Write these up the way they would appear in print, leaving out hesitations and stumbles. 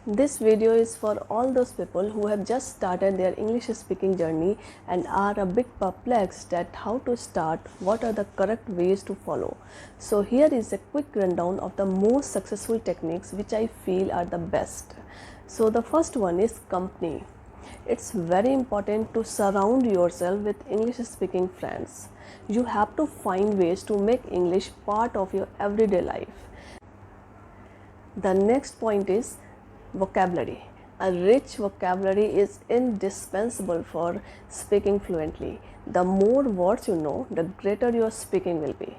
This video is for all those people who have just started their English speaking journey and are a bit perplexed at how to start, what are the correct ways to follow. So here is a quick rundown of the most successful techniques which I feel are the best. So the first one is company. It's very important to surround yourself with English speaking friends. You have to find ways to make English part of your everyday life. The next point is vocabulary. A rich vocabulary is indispensable for speaking fluently. The more words you know, the greater your speaking will be.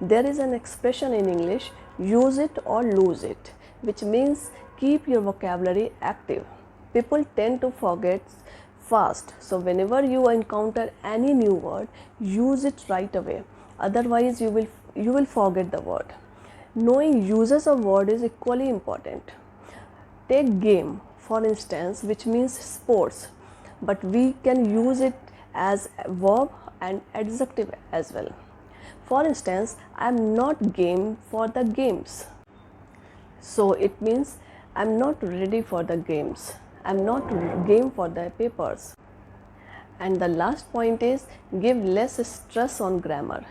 There is an expression in English, use it or lose it, which means keep your vocabulary active. People tend to forget fast, so whenever you encounter any new word, use it right away. Otherwise, you will forget the word. Knowing uses of word is equally important. Take game for instance, which means sports, but we can use it as a verb and adjective as well. For instance, I am not game for the games. So it means I am not ready for the games. I am not game for the papers. And the last point is give less stress on grammar.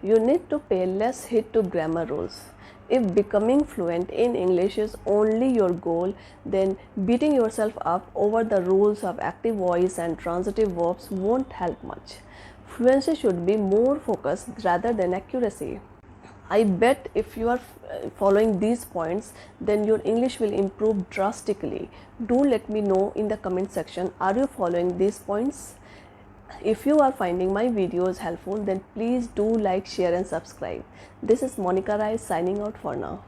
You need to pay less heed to grammar rules. If becoming fluent in English is only your goal, then beating yourself up over the rules of active voice and transitive verbs won't help much. Fluency should be more focused rather than accuracy. I bet if you are following these points, then your English will improve drastically. Do let me know in the comment section, are you following these points? If you are finding my videos helpful, then please do like, share and subscribe. This is Monika signing out for now.